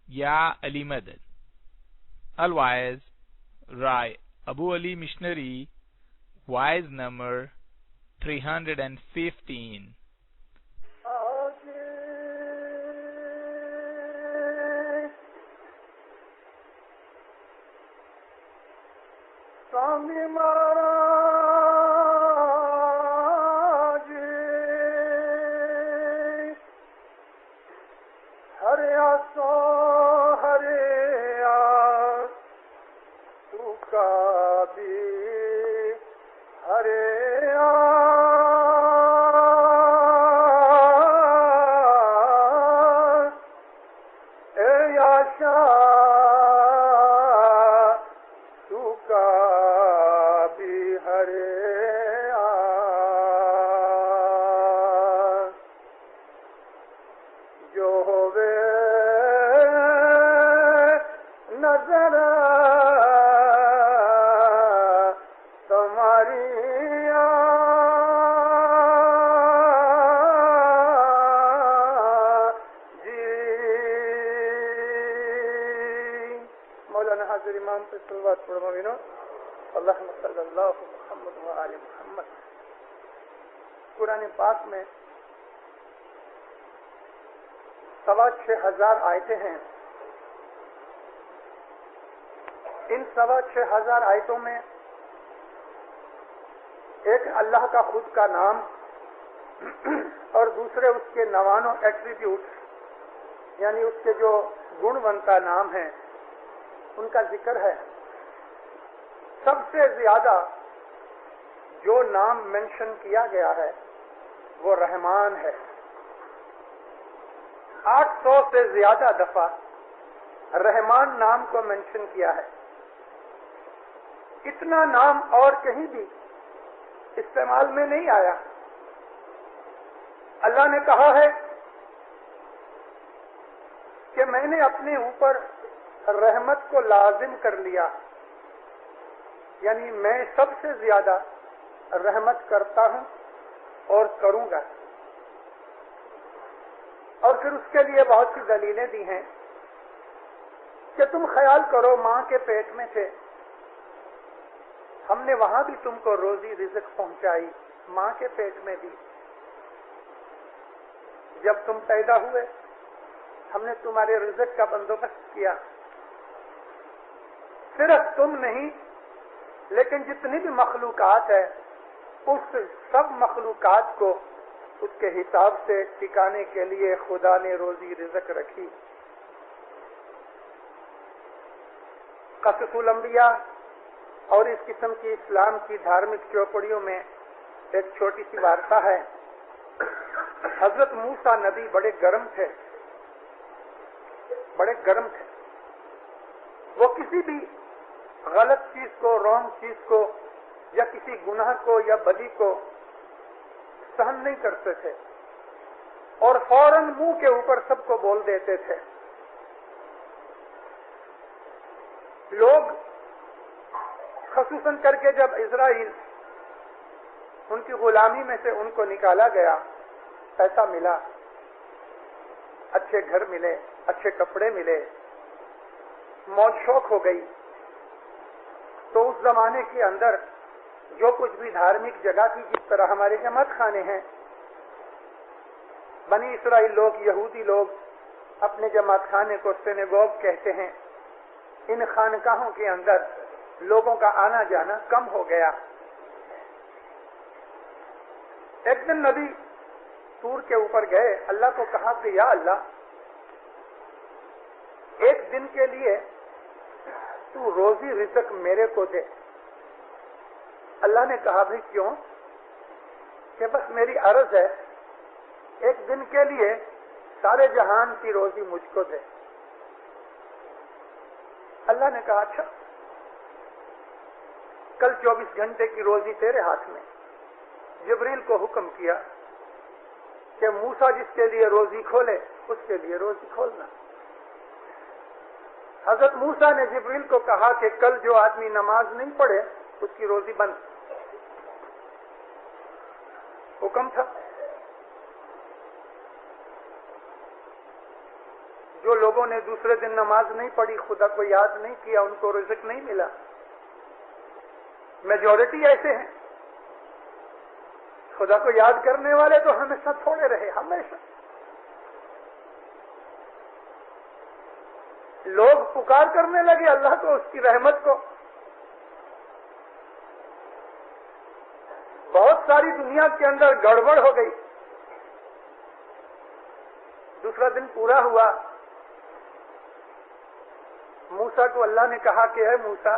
Ya Ali Madad. Otherwise, write Abu Ali Missionary, wise number 315. قرآن پاک میں 6,500 آیتیں ہیں. ان 6,500 آیتوں میں ایک اللہ کا خود کا نام اور دوسرے اس کے 99 ایٹریبیوٹ یعنی اس کے جو گنونتا نام ہیں ان کا ذکر ہے. سب سے زیادہ جو نام مینشن کیا گیا ہے وہ رحمان ہے. 800 سے زیادہ دفعہ رحمان نام کو مینشن کیا ہے. اتنا نام اور کہیں بھی استعمال میں نہیں آیا. اللہ نے کہا ہے کہ میں نے اپنے اوپر رحمت کو لازم کر لیا، یعنی میں سب سے زیادہ رحمت کرتا ہوں اور کروں گا. اور پھر اس کے لیے بہت سی دلیلیں دی ہیں کہ تم خیال کرو ماں کے پیٹ میں تھے، ہم نے وہاں بھی تم کو روزی رزق پہنچائی، ماں کے پیٹ میں بھی. جب تم پیدا ہوئے ہم نے تمہارے رزق کا بندوبست کیا. صرف تم نہیں لیکن جتنی بھی مخلوقات ہے اس سب مخلوقات کو اس کے حساب سے ٹکانے کے لیے خدا نے روزی رزق رکھی. قصص الانبیاء اور اس قسم کی اسلام کی دھارمک چوپڑیوں میں ایک چھوٹی سی وارتا ہے. حضرت موسیٰ نبی بڑے گرم تھے. وہ کسی بھی غلط چیز کو، رونگ چیز کو یا کسی گناہ کو یا بدی کو سہن نہیں کرتے تھے اور فوراً منہ کے اوپر سب کو بول دیتے تھے. لوگ خصوصاً کر کے جب اسرائیل ان کی غلامی میں سے ان کو نکالا گیا، پیسہ ملا، اچھے گھر ملے، اچھے کپڑے ملے، موج شوق ہو گئی، تو اس زمانے کے اندر جو کچھ بھی دھارمک جگہ تھی، جس طرح ہمارے جماعت خانے ہیں، بنی اسرائیل لوگ، یہودی لوگ اپنے جماعت خانے کو سینگوگ کہتے ہیں. ان خانقاہوں کے اندر لوگوں کا آنا جانا کم ہو گیا. ایک دن نبی طور کے اوپر گئے، اللہ کو کہا کہ یا اللہ، ایک دن کے لیے تو روزی رزق میرے کو دے. اللہ نے کہا بھائی کیوں؟ کہ بس میری عرض ہے، ایک دن کے لیے سارے جہان کی روزی مجھ کو دے. اللہ نے کہا اچھا، کل 24 گھنٹے کی روزی تیرے ہاتھ میں. جبریل کو حکم کیا کہ موسیٰ جس کے لیے روزی کھولے اس کے لیے روزی کھولنا. حضرت موسیٰ نے جبریل کو کہا کہ کل جو آدمی نماز نہیں پڑھے اس کی روزی بند. حکم تھا. جو لوگوں نے دوسرے دن نماز نہیں پڑھی، خدا کو یاد نہیں کیا، ان کو رزق نہیں ملا. میجورٹی ایسے ہیں. خدا کو یاد کرنے والے تو ہمیشہ تھوڑے رہے. ہمیشہ لوگ پکار کرنے لگے اللہ کو، اس کی رحمت کو. بہت ساری دنیا کے اندر گڑبڑ ہو گئی. دوسرا دن پورا ہوا. موسیٰ کو اللہ نے کہا کہ اے موسیٰ،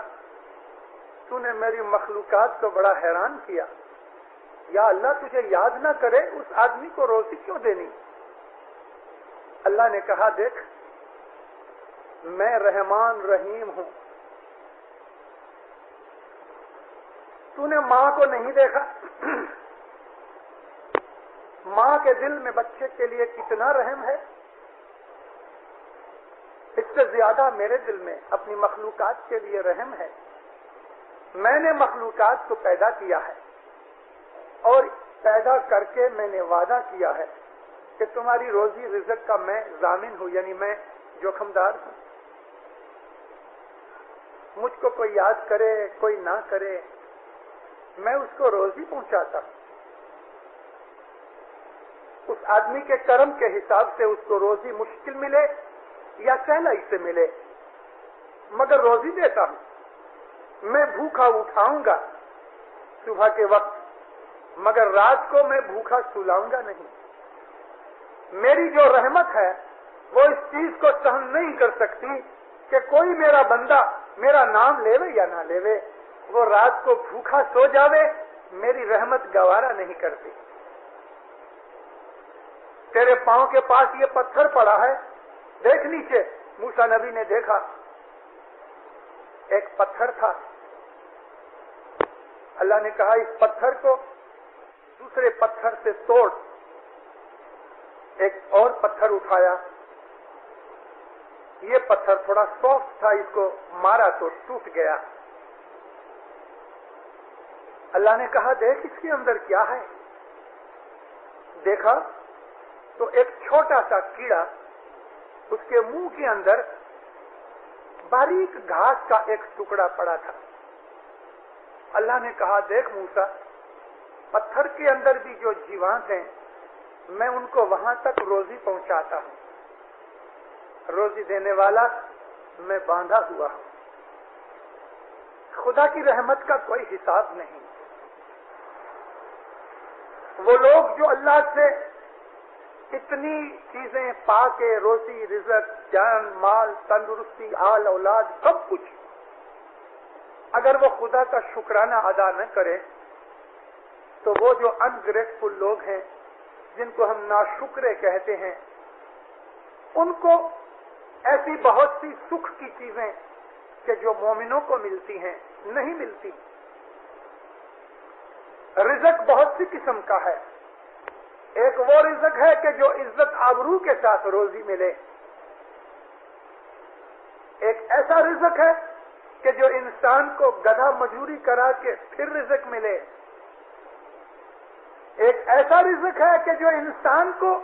تو نے میری مخلوقات کو بڑا حیران کیا. یا اللہ تجھے یاد نہ کرے اس آدمی کو روزی کیوں دینی؟ اللہ نے کہا دیکھ، میں رحمان رحیم ہوں. تو نے ماں کو نہیں دیکھا؟ ماں کے دل میں بچے کے لیے کتنا رحم ہے. اس سے زیادہ میرے دل میں اپنی مخلوقات کے لیے رحم ہے. میں نے مخلوقات کو پیدا کیا ہے اور پیدا کر کے میں نے وعدہ کیا ہے کہ تمہاری روزی رزق کا میں ضامن ہوں، یعنی میں جوخمدار ہوں. مجھ کو کوئی یاد کرے کوئی نہ کرے، میں اس کو روزی پہنچاتا ہوں. اس آدمی کے کرم کے حساب سے اس کو روزی مشکل ملے یا سہلائی سے ملے، مگر روزی دیتا ہوں. میں بھوکا اٹھاؤں گا صبح کے وقت، مگر رات کو میں بھوکا سلاؤں گا نہیں. میری جو رحمت ہے وہ اس چیز کو سہن نہیں کر سکتی کہ کوئی میرا بندہ میرا نام لیوے یا نہ لیوے، وہ رات کو بھوکا سو جاوے. میری رحمت گوارا نہیں کرتی. تیرے پاؤں کے پاس یہ پتھر پڑا ہے، دیکھ نیچے. موسیٰ نبی نے دیکھا، ایک پتھر تھا. اللہ نے کہا اس پتھر کو دوسرے پتھر سے توڑ. ایک اور پتھر اٹھایا. یہ پتھر تھوڑا سافٹ تھا، اس کو مارا تو ٹوٹ گیا. اللہ نے کہا دیکھ اس کے اندر کیا ہے. دیکھا تو ایک چھوٹا سا کیڑا، اس کے منہ کے اندر باریک گھاس کا ایک ٹکڑا پڑا تھا. اللہ نے کہا دیکھ موسیٰ، پتھر کے اندر بھی جو جیوانت ہیں میں ان کو وہاں تک روزی پہنچاتا ہوں. روزی دینے والا میں باندھا ہوا ہوں. خدا کی رحمت کا کوئی حساب نہیں. وہ لوگ جو اللہ سے اتنی چیزیں پا کے، روزی رزق، جان مال، تندرستی، آل اولاد، سب کچھ، اگر وہ خدا کا شکرانہ ادا نہ کرے تو وہ جو انگریٹفل لوگ ہیں، جن کو ہم ناشکرے کہتے ہیں، ان کو ایسی بہت سی سکھ کی چیزیں کہ جو مومنوں کو ملتی ہیں نہیں ملتی. رزق بہت سی قسم کا ہے. ایک وہ رزق ہے کہ جو عزت آبرو کے ساتھ روزی ملے. ایک ایسا رزق ہے کہ جو انسان کو گدھا مزدوری کرا کے پھر رزق ملے. ایک ایسا رزق ہے کہ جو انسان کو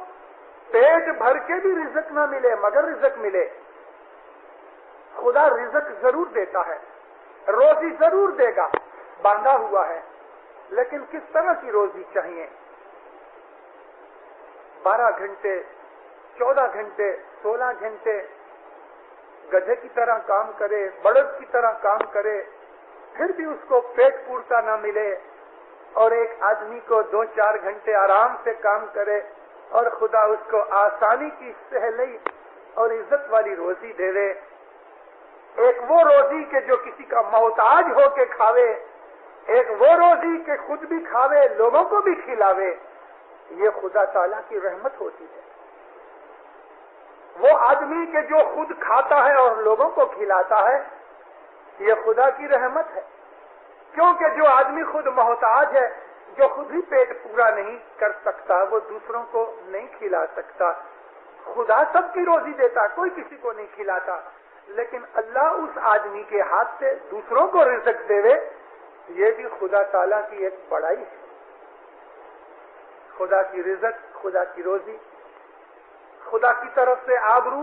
پیٹ بھر کے بھی رزق نہ ملے مگر رزق ملے. خدا رزق ضرور دیتا ہے، روزی ضرور دے گا، باندھا ہوا ہے. لیکن کس طرح کی روزی چاہیے؟ 12 گھنٹے، 14 گھنٹے، 16 گھنٹے گدھے کی طرح کام کرے، بڑد کی طرح کام کرے، پھر بھی اس کو پیٹ پورتا نہ ملے. اور ایک آدمی کو 2-4 گھنٹے آرام سے کام کرے اور خدا اس کو آسانی کی سہلی اور عزت والی روزی دے دے. ایک وہ روزی کہ جو کسی کا محتاج ہو کے کھاوے، ایک وہ روزی کہ خود بھی کھاوے، لوگوں کو بھی کھلاوے. یہ خدا تعالیٰ کی رحمت ہوتی ہے. وہ آدمی کہ جو خود کھاتا ہے اور لوگوں کو کھلاتا ہے، یہ خدا کی رحمت ہے. کیونکہ جو آدمی خود محتاج ہے، جو خود ہی پیٹ پورا نہیں کر سکتا، وہ دوسروں کو نہیں کھلا سکتا. خدا سب کی روزی دیتا، کوئی کسی کو نہیں کھلاتا. لیکن اللہ اس آدمی کے ہاتھ سے دوسروں کو رزق دے، یہ بھی خدا تعالیٰ کی ایک بڑائی ہے. خدا کی رزق، خدا کی روزی، خدا کی طرف سے آبرو،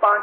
5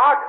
8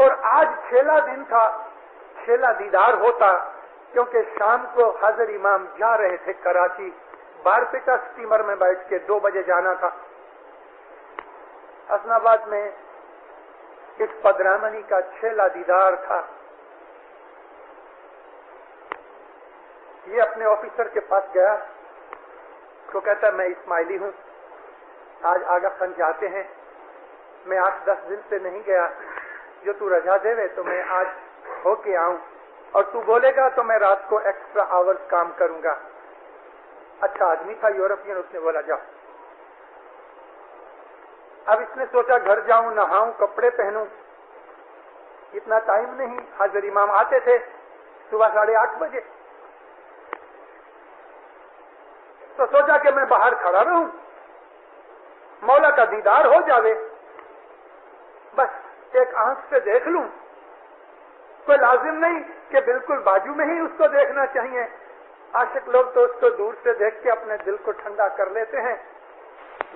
اور آج چھیلا دن تھا، چھیلا دیدار ہوتا، کیونکہ شام کو حضر امام جا رہے تھے کراچی، بارپیٹا اسٹیمر میں بیٹھ کے 2 بجے جانا تھا۔ حسن آباد میں اس پدرامنی کا چھیلا دیدار تھا۔ یہ اپنے آفیسر کے پاس گیا تو کہتا ہے میں اسماعیلی ہوں، آج آگا خان جاتے ہیں، میں 8-10 دن سے نہیں گیا، جو تو رجا دے وے تو میں آج ہو کے آؤں، اور تو بولے گا تو میں رات کو ایکسٹرا آورز کام کروں گا۔ اچھا آدمی تھا یورپین، اس نے بولا جاؤ۔ اب اس نے سوچا گھر جاؤں، نہاؤں، کپڑے پہنوں، اتنا ٹائم نہیں، حضر امام آتے تھے صبح 8:30 بجے، تو سوچا کہ میں باہر کھڑا رہوں، مولا کا دیدار ہو جاوے، بس ایک آنکھ سے دیکھ لوں، کوئی لازم نہیں کہ بالکل بازو میں ہی اس کو دیکھنا چاہیے، عاشق لوگ تو اس کو دور سے دیکھ کے اپنے دل کو ٹھنڈا کر لیتے ہیں۔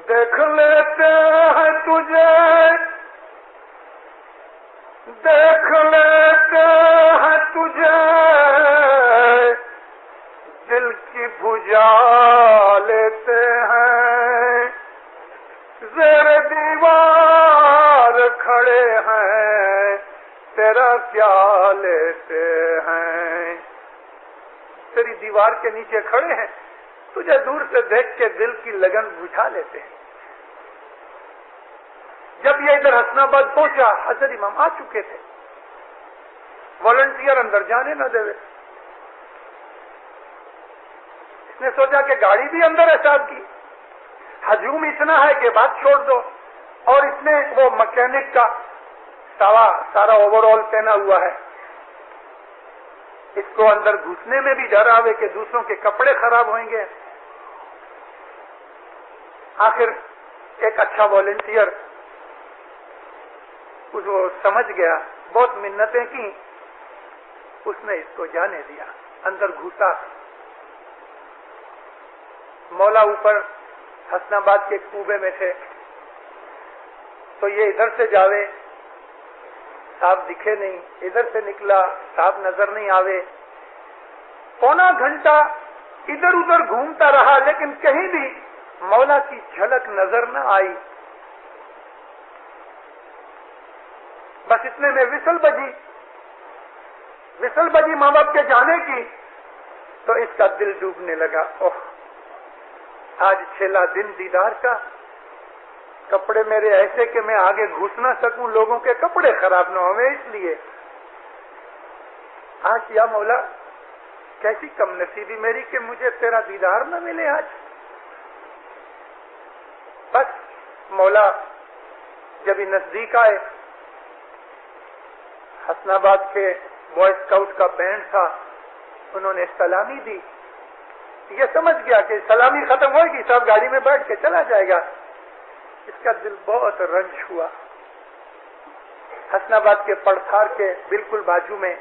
دیکھ لیتے ہیں تجھے، دیکھ لیتے ہیں تجھے، دل کی بجھا لیتے ہیں، زیر دیوار کھڑے ہیں، تیرا کیا لیتے ہیں، تیری دیوار کے نیچے کھڑے ہیں، تجھے دور سے دیکھ کے دل کی لگن بجھا لیتے ہیں۔ جب یہ ادھر حسن آباد پہنچا، حضرت امام آ چکے تھے، والنٹیئر اندر جانے نہ دے۔ اس نے سوچا کہ گاڑی بھی اندر ہے صاحب کی، ہجوم اتنا ہے کہ بات چھوڑ دو، اور اس نے وہ مکینک کا سارا اوور آل پہنا ہوا ہے، اس کو اندر گھسنے میں بھی ڈر آوے کہ دوسروں کے کپڑے خراب ہوئیں گے۔ آخر ایک اچھا والنٹیئر اس کو سمجھ گیا، بہت منتیں کی، اس نے اس کو جانے دیا، اندر گھسا۔ مولا اوپر حسن آباد کے کوبے میں تھے، تو یہ ادھر سے جاوے، صاحب دکھے نہیں، ادھر سے نکلا، صاحب نظر نہیں آوے، پونا گھنٹہ ادھر ادھر گھومتا رہا، لیکن کہیں بھی مولا کی جھلک نظر نہ آئی۔ بس اتنے میں وسل بجی ماں باپ کے جانے کی، تو اس کا دل ڈوبنے لگا، اوہ آج چھیلا دن دیدار کا، کپڑے میرے ایسے کہ میں آگے گھس نہ سکوں، لوگوں کے کپڑے خراب نہ ہوئے، اس لیے آج یا مولا کیسی کم نصیبی میری کہ مجھے تیرا دیدار نہ ملے آج۔ بس مولا جب یہ نزدیک آئے، حسن آباد کے بوائے اسکاؤٹ کا بینڈ تھا، انہوں نے سلامی دی، یہ سمجھ گیا کہ سلامی ختم ہوگی، صاحب گاڑی میں بیٹھ کے چلا جائے گا، اس کا دل بہت رنج ہوا۔ حسن آباد کے پڑتھار کے بالکل بازو میں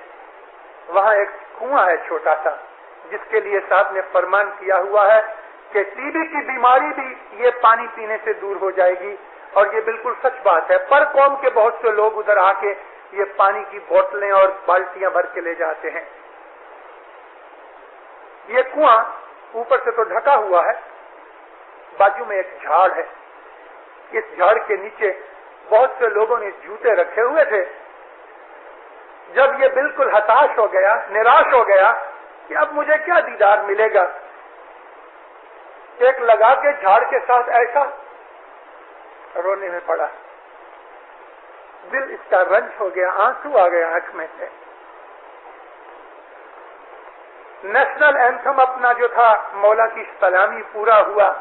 وہاں ایک کنواں ہے چھوٹا سا، جس کے لیے صاحب نے فرمان کیا ہوا ہے کہ ٹی بی کی بیماری بھی یہ پانی پینے سے دور ہو جائے گی، اور یہ بالکل سچ بات ہے۔ پر قوم کے بہت سے لوگ ادھر آ کے یہ پانی کی بوتلیں اور بالٹیاں بھر کے لے جاتے ہیں۔ یہ کنواں اوپر سے تو ڈھکا ہوا ہے، بازو میں ایک جھاڑ ہے، اس جھاڑ کے نیچے بہت سے لوگوں نے جوتے رکھے ہوئے تھے۔ جب یہ بالکل ہتاش ہو گیا، نراش ہو گیا کہ اب مجھے کیا دیدار ملے گا، ایک لگا کے جھاڑ کے ساتھ ایسا رونے میں پڑا، دل اس کا رنج ہو گیا، آنسو آ گیا آنکھ میں سے۔ نیشنل اینتھم اپنا جو تھا مولا کی سلامی پورا ہوا،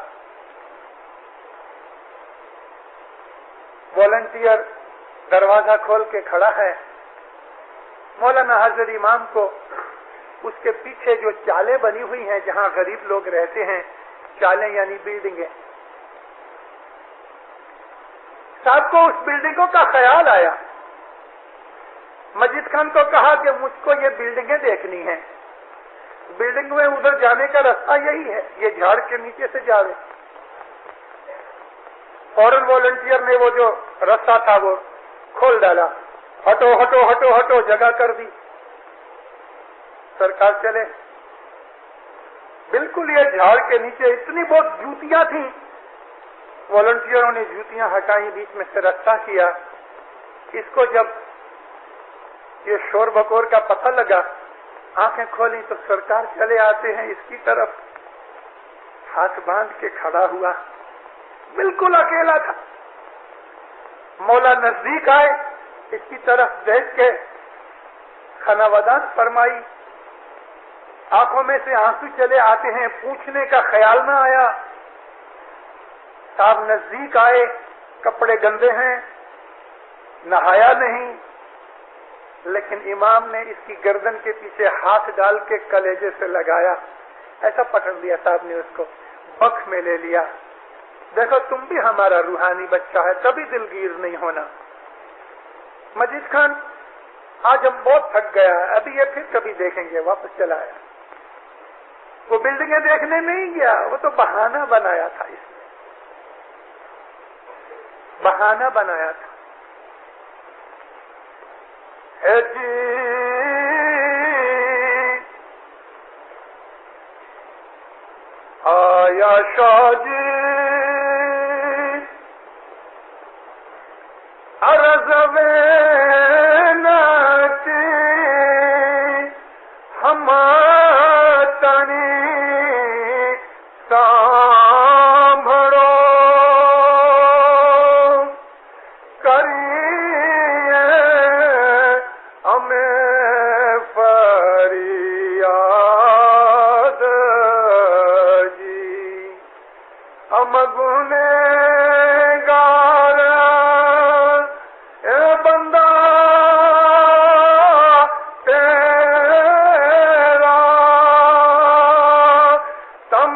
والنٹیئر دروازہ کھول کے کھڑا ہے، مولانا حضرت امام کو اس کے پیچھے جو چالیں بنی ہوئی ہیں جہاں غریب لوگ رہتے ہیں، چالیں یعنی بلڈنگیں، صاحب کو اس بلڈنگوں کا خیال آیا۔ مجید خان کو کہا کہ مجھ کو یہ بلڈنگیں دیکھنی ہیں، بلڈنگ میں ادھر جانے کا راستہ یہی ہے، یہ جھاڑ کے نیچے سے جاوے۔ فوراً والنٹیئر نے وہ جو راستہ تھا وہ کھول ڈالا، ہٹو ہٹو ہٹو ہٹو، جگہ کر دی، سرکار چلے۔ بالکل یہ جھاڑ کے نیچے اتنی بہت جوتیاں تھیں، والنٹیئروں نے جوتیاں ہٹائی، بیچ میں سے رستہ کیا۔ اس کو جب یہ شور بکور کا پتہ لگا، آنکھیں کھولی تو سرکار چلے آتے ہیں اس کی طرف، ہاتھ باندھ کے کھڑا ہوا، بالکل اکیلا تھا۔ مولا نزدیک آئے، اس کی طرف دیکھ کے خناودان فرمائی، آنکھوں میں سے آنسو چلے آتے ہیں، پوچھنے کا خیال نہ آیا۔ صاحب نزدیک آئے، کپڑے گندے ہیں، نہایا نہیں، لیکن امام نے اس کی گردن کے پیچھے ہاتھ ڈال کے کلیجے سے لگایا، ایسا پکڑ لیا صاحب نے، اس کو بخ میں لے لیا۔ دیکھو تم بھی ہمارا روحانی بچہ ہے، کبھی دلگیر نہیں ہونا۔ مجید خان آج ہم بہت تھک گیا، ابھی یہ پھر کبھی دیکھیں گے، واپس چلا آیا۔ وہ بلڈنگیں دیکھنے نہیں گیا، وہ تو بہانہ بنایا تھا، اس نے بہانہ بنایا تھا۔ اے جی آیا شاہ جی عرض وینتی ہم تنی سامبھڑو کریے ہمیں فریاد جی، ہم گنہگار اے بندہ تیرا، تم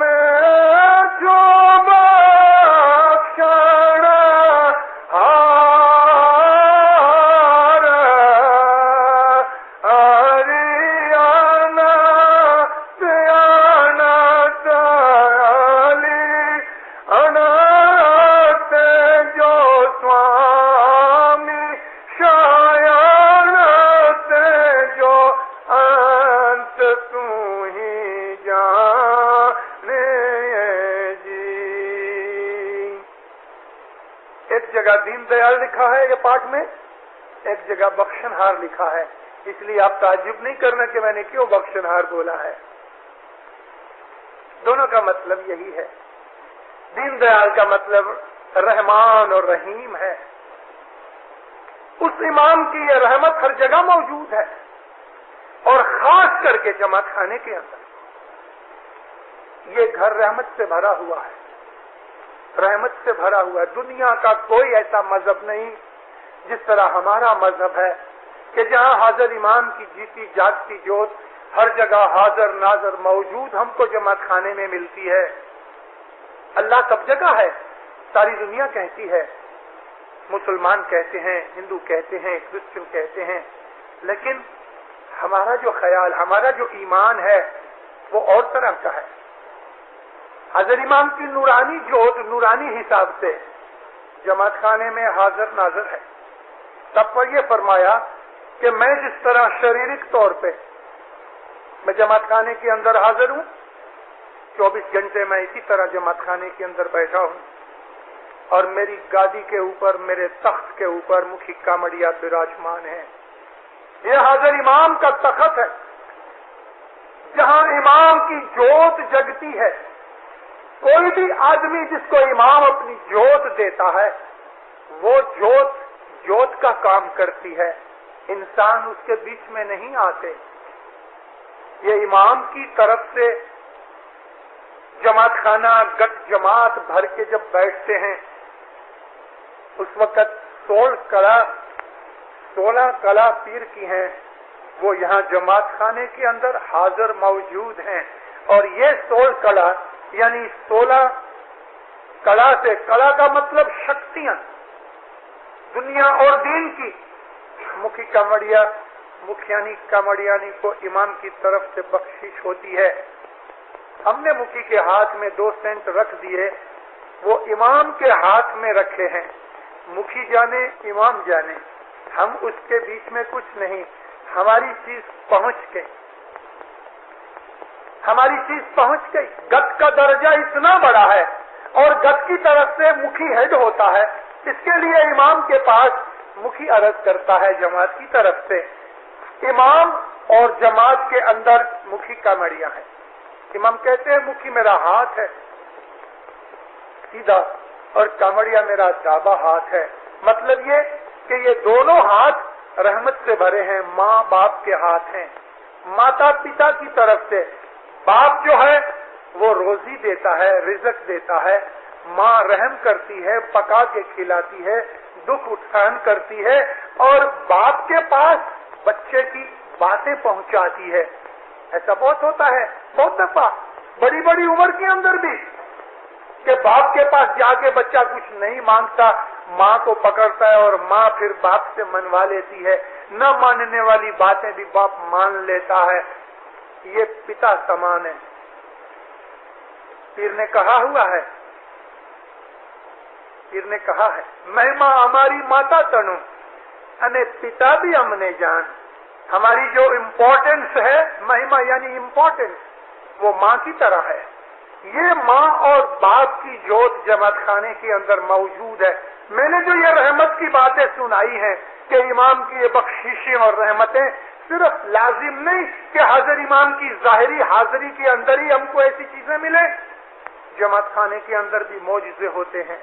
جو بخشن ہار ہریانہ پیانت علی انت جو سوامی شایانت جو انت تو ہی جانے جی۔ ایک جگہ دین دیال لکھا ہے یہ پاٹ میں، ایک جگہ بخشنہار لکھا ہے، اس لیے آپ تعجب نہیں کرنا کہ میں نے کیوں بخشنہار بولا ہے، دونوں کا مطلب یہی ہے۔ دین دیال کا مطلب رحمان اور رحیم ہے، اس امام کی یہ رحمت ہر جگہ موجود ہے، اور خاص کر کے جماعت خانے کے اندر یہ گھر رحمت سے بھرا ہوا ہے، رحمت سے بھرا ہوا ہے۔ دنیا کا کوئی ایسا مذہب نہیں جس طرح ہمارا مذہب ہے کہ جہاں حاضر امام کی جیتی جاگتی جوت ہر جگہ حاضر ناظر موجود ہم کو جماعت خانے میں ملتی ہے۔ اللہ سب جگہ ہے، ساری دنیا کہتی ہے، مسلمان کہتے ہیں، ہندو کہتے ہیں، کرسچن کہتے ہیں، لیکن ہمارا جو خیال، ہمارا جو ایمان ہے وہ اور طرح کا ہے۔ حضرت امام کی نورانی جوت نورانی حساب سے جماعت خانے میں حاضر ناظر ہے۔ تب پر یہ فرمایا کہ میں جس طرح شریرک طور پہ میں جماعت خانے کے اندر حاضر ہوں، 24 گھنٹے میں اسی طرح جماعت خانے کے اندر بیٹھا ہوں، اور میری گادی کے اوپر، میرے تخت کے اوپر مکھی کامڑیا براجمان ہے۔ یہ حاضر امام کا تخت ہے، جہاں امام کی جوت جگتی ہے۔ کوئی بھی آدمی جس کو امام اپنی جوت دیتا ہے، وہ جوت کا کام کرتی ہے، انسان اس کے بیچ میں نہیں آتے۔ یہ امام کی طرف سے جماعت خانہ گٹ جماعت بھر کے جب بیٹھتے ہیں، اس وقت 16 کلا پیر کی ہیں، وہ یہاں جماعت خانے کے اندر حاضر موجود ہیں، اور یہ 16 کلا یعنی 16 کلا سے، کلا کا مطلب شکتیاں دنیا اور دین کی، مکھیانی کامڑیانی کو امام کی طرف سے بخشش ہوتی ہے۔ ہم نے مکھی کے ہاتھ میں 2 سینٹ رکھ دیے، وہ امام کے ہاتھ میں رکھے ہیں، مکھی جانے امام جانے، ہم اس کے بیچ میں کچھ نہیں. ہماری چیز پہنچ گئی, ہماری چیز پہنچ گئی. گت کا درجہ اتنا بڑا ہے اور گت کی طرف سے مکھی ہیڈ ہوتا ہے. اس کے لیے امام کے پاس مکھی عرض کرتا ہے جماعت کی طرف سے. امام اور جماعت کے اندر مکھی کامڑیاں ہیں. امام کہتے ہیں مکھی میرا ہاتھ ہے سیدھا اور کامڑیا میرا دابا ہاتھ ہے. مطلب یہ کہ یہ دونوں ہاتھ رحمت سے بھرے ہیں, ماں باپ کے ہاتھ ہیں. ماتا پتا کی طرف سے باپ جو ہے وہ روزی دیتا ہے, رزق دیتا ہے. ماں رحم کرتی ہے, پکا کے کھلاتی ہے, دکھ اٹھان کرتی ہے اور باپ کے پاس بچے کی باتیں پہنچاتی ہے. ایسا بہت ہوتا ہے, بہت دفعہ بڑی بڑی عمر کے اندر بھی کہ باپ کے پاس جا کے بچہ کچھ نہیں مانگتا, ماں کو پکڑتا ہے اور ماں پھر باپ سے منوا لیتی ہے. نہ ماننے والی باتیں بھی باپ مان لیتا ہے. یہ پتا سمان ہے. پیر نے کہا ہوا ہے, پیر نے کہا ہے مہما ہماری ماتا تنو انے پتا بھی ہم نے جان. ہماری جو امپورٹنس ہے, مہما یعنی امپورٹنس, وہ ماں کی طرح ہے. یہ ماں اور باپ کی جوت جماعت خانے کے اندر موجود ہے. میں نے جو یہ رحمت کی باتیں سنائی ہیں کہ امام کی یہ بخششیں اور رحمتیں صرف لازم نہیں کہ حاضر امام کی ظاہری حاضری کے اندر ہی ہم کو ایسی چیزیں ملیں. جماعت خانے کے اندر بھی معجزے ہوتے ہیں,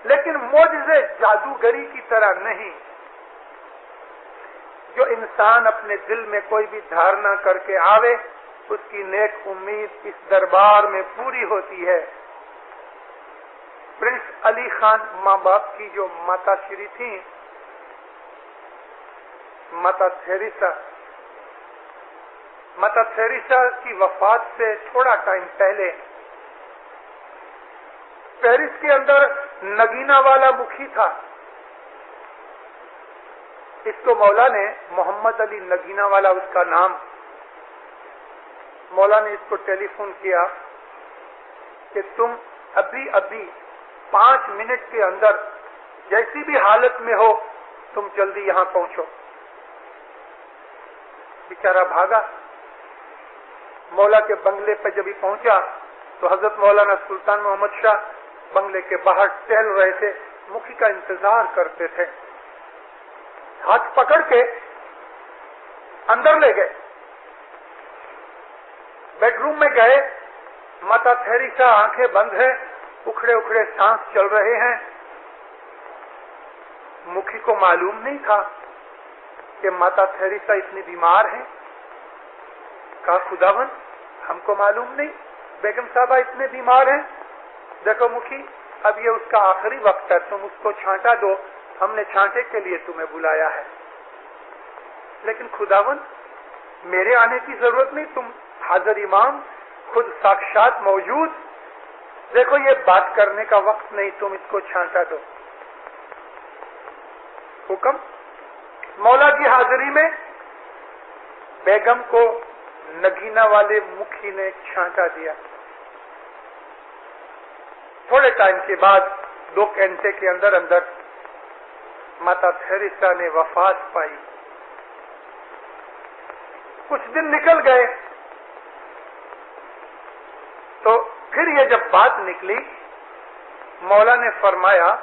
لیکن معجزے جادوگری کی طرح نہیں. جو انسان اپنے دل میں کوئی بھی دھارنا کر کے آوے, اس کی نیک امید اس دربار میں پوری ہوتی ہے. پرنس علی خان ماں باپ کی جو ماتا شری تھیں, ماتا تھیریسا کی وفات سے تھوڑا ٹائم پہلے پیرس کے اندر نگینا والا مکھی تھا. اس کو مولا نے محمد علی نگینا والا اس کا نام, مولا نے اس کو ٹیلی فون کیا کہ تم ابھی 5 منٹ کے اندر جیسی بھی حالت میں ہو تم جلدی یہاں پہنچو. بیچارہ بھاگا. مولا کے بنگلے پہ جب ہی پہنچا تو حضرت مولانا سلطان محمد شاہ بنگلے کے باہر ٹہل رہے تھے, مکھی کا انتظار کرتے تھے. ہاتھ پکڑ کے اندر لے گئے, بیڈ روم میں گئے. ماتا تھیریسا آنکھیں بند ہے, اکھڑے اکھڑے سانس چل رہے ہیں. مکھی کو معلوم نہیں تھا کہ ماتا تھیریسا اتنی بیمار ہیں. کہا خداون ہم کو معلوم نہیں, بیگم صاحبہ اتنے بیمار ہیں. دیکھو مکھی, اب یہ اس کا آخری وقت ہے, تم اس کو چھانٹا دو, ہم نے چھانٹے کے لیے تمہیں بلایا ہے. لیکن خداون میرے آنے کی ضرورت نہیں, تم حاضر امام خود ساکشات موجود, دیکھو یہ بات کرنے کا وقت نہیں, تم اس کو چھانٹا دو. حکم. مولا کی حاضری میں بیگم کو نگینا والے مکھی نے چھانٹا دیا. تھوڑے ٹائم کے بعد 2 گھنٹے کے اندر اندر ماتا تھیریسا نے وفات پائی. کچھ دن نکل گئے تو پھر یہ جب بات نکلی, مولا نے فرمایا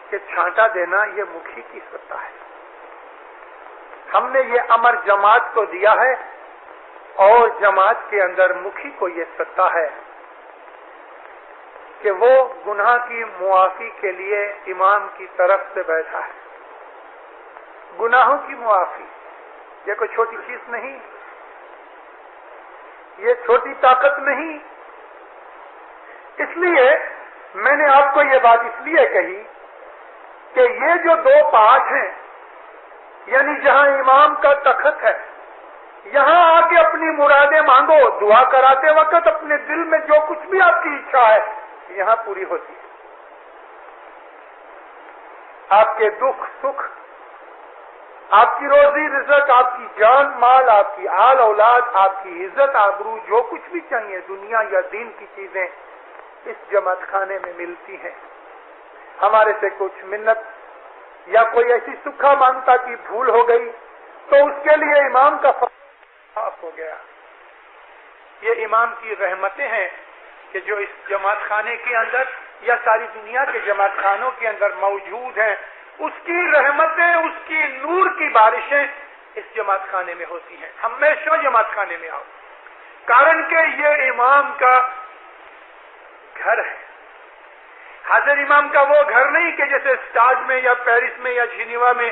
کہ چھانٹا دینا یہ مکھی کی سطح ہے. ہم نے یہ امر جماعت کو دیا ہے اور جماعت کے اندر مکھی کو یہ سطح ہے کہ وہ گناہ کی معافی کے لیے امام کی طرف سے بیٹھا ہے. گناہوں کی معافی یہ کوئی چھوٹی چیز نہیں, یہ چھوٹی طاقت نہیں. اس لیے میں نے آپ کو یہ بات اس لیے کہی کہ یہ جو 2 پاٹ ہیں, یعنی جہاں امام کا تخت ہے, یہاں آ کے اپنی مرادیں مانگو. دعا کراتے وقت اپنے دل میں جو کچھ بھی آپ کی اچھا ہے یہاں پوری ہوتی ہے. آپ کے دکھ سکھ, آپ کی روزی رزق, آپ کی جان مال, آپ کی آل اولاد, آپ کی عزت آبرو, جو کچھ بھی چاہیے دنیا یا دین کی چیزیں اس جماعت خانے میں ملتی ہیں. ہمارے سے کچھ منت یا کوئی ایسی سکھا مانگتا کہ بھول ہو گئی تو اس کے لیے امام کا معاف ہو گیا. یہ امام کی رحمتیں ہیں کہ جو اس جماعت خانے کے اندر یا ساری دنیا کے جماعت خانوں کے اندر موجود ہیں. اس کی رحمتیں، اس کی نور کی بارشیں اس جماعت خانے میں ہوتی ہیں. ہمیشہ جماعت خانے میں آؤ، کارن کہ یہ امام کا گھر ہے. حاضر امام کا وہ گھر نہیں کہ جیسے اسٹاج میں یا پیرس میں یا جنیوا میں،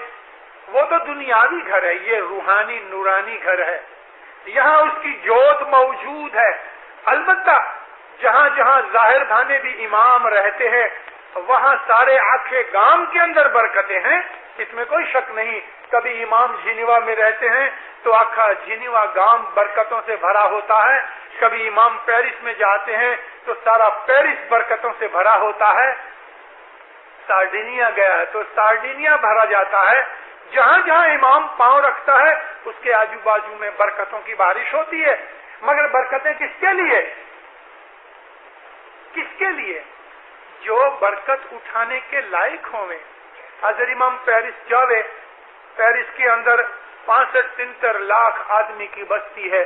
وہ تو دنیاوی گھر ہے. یہ روحانی نورانی گھر ہے. یہاں اس کی جوت موجود ہے. البتہ جہاں جہاں ظاہر خانے بھی امام رہتے ہیں وہاں سارے آکھے گام کے اندر برکتیں ہیں، اس میں کوئی شک نہیں. کبھی امام جنیوا میں رہتے ہیں تو آخا جنیوا گام برکتوں سے بھرا ہوتا ہے. کبھی امام پیرس میں جاتے ہیں تو سارا پیرس برکتوں سے بھرا ہوتا ہے. سارڈینیا گیا ہے تو سارڈینیا بھرا جاتا ہے. جہاں جہاں امام پاؤں رکھتا ہے اس کے آجو بازو میں برکتوں کی بارش ہوتی ہے. مگر برکتیں کس کے لیے؟ کس کے لیے؟ جو برکت اٹھانے کے لائق ہوئے. حضرت امام پیرس جاوے، پیرس کے اندر 65-73 لاکھ آدمی کی بستی ہے.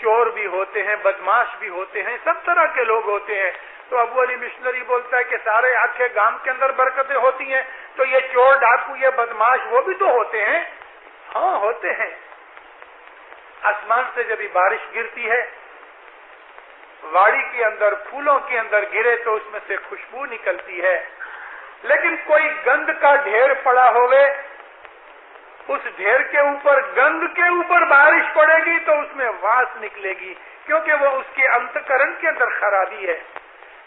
چور بھی ہوتے ہیں، بدماش بھی ہوتے ہیں، سب طرح کے لوگ ہوتے ہیں. تو ابو علی مشنری بولتا ہے کہ سارے آکھے گام کے اندر برکتیں ہوتی ہیں تو یہ چور ڈاکو یہ بدماش وہ بھی تو ہوتے ہیں. ہاں ہوتے ہیں. آسمان سے جب بارش گرتی ہے، واڑی کے اندر پھولوں کے اندر گرے تو اس میں سے خوشبو نکلتی ہے. لیکن کوئی گند کا ڈھیر پڑا ہوئے، اس ڈھیر کے اوپر گند کے اوپر بارش پڑے گی تو اس میں واس نکلے گی، کیونکہ وہ اس کے انتکرن کے اندر خرابی ہے.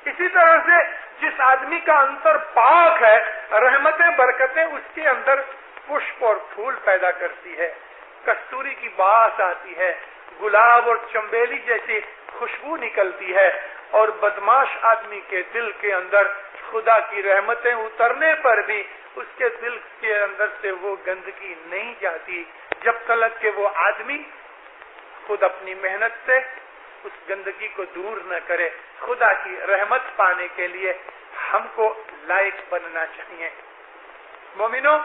اسی طرح سے جس آدمی کا انتر پاک ہے، رحمتیں برکتیں اس کے اندر پشپ اور پھول پیدا کرتی ہے. کستوری کی باس آتی ہے، گلاب اور چمبیلی جیسی خوشبو نکلتی ہے. اور بدماش آدمی کے دل کے اندر خدا کی رحمتیں اترنے پر بھی اس کے دل کے اندر سے وہ گندگی نہیں جاتی جب تک کہ وہ آدمی خود اپنی محنت سے اس گندگی کو دور نہ کرے. خدا کی رحمت پانے کے لیے ہم کو لائق بننا چاہیے. مومنوں،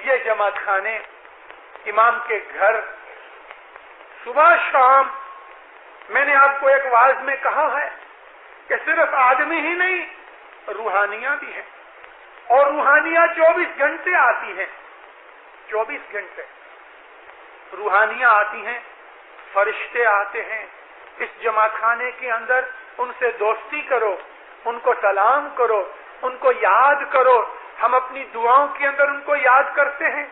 یہ جماعت خانے امام کے گھر صبح شام، میں نے آپ کو ایک واعظ میں کہا ہے کہ صرف آدمی ہی نہیں، روحانیاں بھی ہیں. اور روحانیاں 24 گھنٹے آتی ہیں. 24 گھنٹے روحانیاں آتی ہیں، فرشتے آتے ہیں. اس جماعت خانے کے اندر ان سے دوستی کرو، ان کو سلام کرو، ان کو یاد کرو. ہم اپنی دعاؤں کے اندر ان کو یاد کرتے ہیں.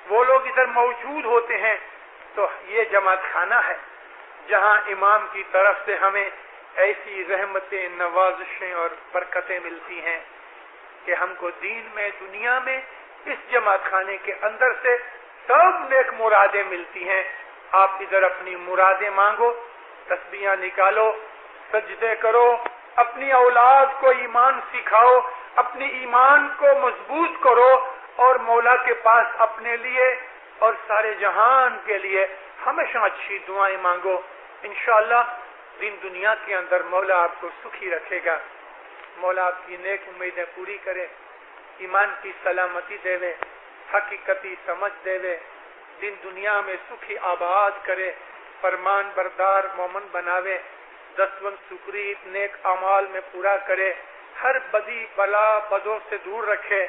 وہ لوگ ادھر موجود ہوتے ہیں. تو یہ جماعت خانہ ہے جہاں امام کی طرف سے ہمیں ایسی رحمتیں، نوازشیں اور برکتیں ملتی ہیں کہ ہم کو دین میں، دنیا میں اس جماعت خانے کے اندر سے سب نیک مرادیں ملتی ہیں. آپ ادھر اپنی مرادیں مانگو، تسبیحاں نکالو، سجدے کرو، اپنی اولاد کو ایمان سکھاؤ، اپنی ایمان کو مضبوط کرو اور مولا کے پاس اپنے لیے اور سارے جہان کے لیے ہمیشہ اچھی دعائیں مانگو. انشاءاللہ دین دنیا کے اندر مولا آپ کو سکھی رکھے گا. مولا آپ کی نیک امیدیں پوری کرے، ایمان کی سلامتی دے وے، حقیقتی سمجھ دے وے، دین دنیا میں سکھی آباد کرے، فرمان بردار مومن بناوے، دستوند سکریت نیک اعمال میں پورا کرے، ہر بدی بلا بدوں سے دور رکھے،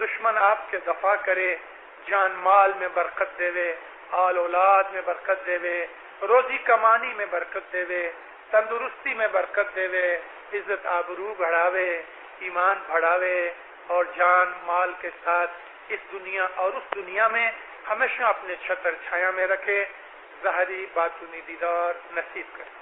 دشمن آپ کے دفاع کرے، جان مال میں برکت دے وے، آل اولاد میں برکت دے وے، روزی کمانی میں برکت دے وے، تندرستی میں برکت دے وے، عزت آبرو بڑھاوے، ایمان بڑھاوے اور جان مال کے ساتھ اس دنیا اور اس دنیا میں ہمیشہ اپنے چھتر چھایا میں رکھے، ظاہری باطنی دیدار نصیب کرے.